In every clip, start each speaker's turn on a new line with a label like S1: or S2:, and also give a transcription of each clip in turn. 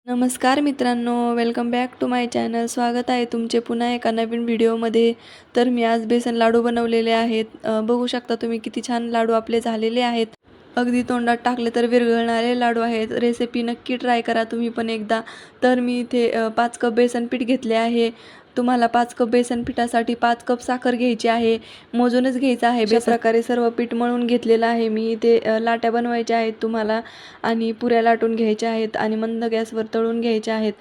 S1: नमस्कार मित्रांनो, welcome back to my channel. स्वागत आहे तुमचे पुन्हा एका नवीन व्हिडिओमध्ये. तर मी आज बेसन लाडू बनवलेले आहेत. बघू शकता तुम्ही किती छान लाडू आपले झालेले आहेत. अगदी तोंडात टाकले तर विरघळणारे लाडू आहेत. रेसिपी नक्की ट्राय करा तुम्ही पण एकदा. तर मी इथे 5 कप बेसन पीठ घेतले आहे. तुम्हाला 5 कप बेसन पिठासाठी 5 कप साखर घ्यायची आहे. मोजूनच घ्यायचं आहे. अशा प्रकारे सर्व पीठ मळून घेतलेलं आहे मी. इथे लाट्या बनवायच्या आहेत तुम्हाला आणि पुऱ्या लाटून घ्यायच्या आहेत आणि मंद गॅसवर तळून घ्यायच्या आहेत.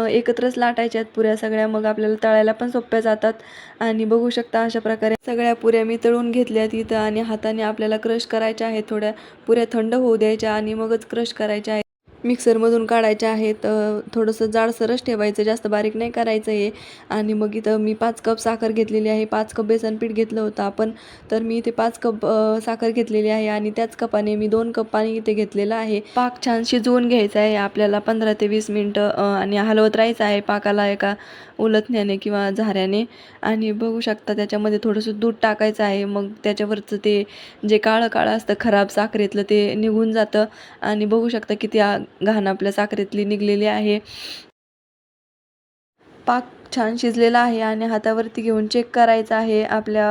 S1: एकत्रच लाटायच्या आहेत पुऱ्या सगळ्या, मग आपल्याला तळायला पण सोप्या जातात. आणि बघू शकता अशा प्रकारे सगळ्या पुऱ्या मी तळून घेतल्यात इथं आणि हाताने आपल्याला क्रश करायच्या आहेत. थोड्या पुऱ्या थंड होऊ द्यायच्या आणि मगच क्रश करायच्या आहेत. मिक्सरमधून काढायच्या आहेत. थोडंसं जाडसरच ठेवायचं, जास्त बारीक नाही करायचं आहे. आणि मग इथं मी 5 कप साखर घेतलेली आहे. 5 कप बेसन पीठ घेतलं होतं आपण, तर मी इथे 5 कप साखर घेतलेली आहे आणि त्याच कपाने मी 2 कप पाणी इथे घेतलेलं आहे. पाक छान शिजवून घ्यायचा आहे आपल्याला 15 ते 20 मिनटं आणि हलवत राहायचं आहे पाकाला एका उलथण्याने किंवा झाऱ्याने. आणि बघू शकता त्याच्यामध्ये थोडंसं दूध टाकायचं आहे. मग त्याच्यावरचं ते जे काळं काळं असतं खराब साखरेतलं ते निघून जातं. आणि बघू शकता किती घाण आपल्या साखरेतली निघलेली आहे. पाक छान शिजलेला आहे आणि हातावरती घेऊन चेक करायचा आहे. आपल्या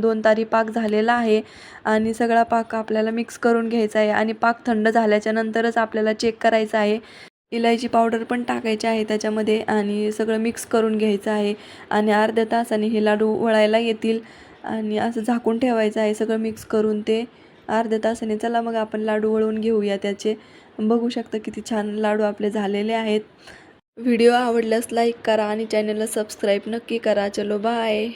S1: 2 तारी पाक झालेला आहे आणि सगळा पाक आपल्याला मिक्स करून घ्यायचा आहे आणि पाक थंड झाल्याच्या नंतरच आपल्याला चेक करायचं आहे. इलायची पावडर पण टाकायची आहे त्याच्यामध्ये आणि सगळं मिक्स करून घ्यायचं आहे. आणि अर्ध्या तासाने हे लाडू वळायला येतील आणि असं झाकून ठेवायचं आहे सगळं मिक्स करून ते अर्ध्या तासाने. चला मग आपण लाडू वळून घेऊया त्याचे. बघू शकता किती छान लाडू आपले झालेले आहेत. व्हिडिओ आवडल्यास लाईक करा आणि चॅनलला सबस्क्राईब नक्की करा. चलो बाय.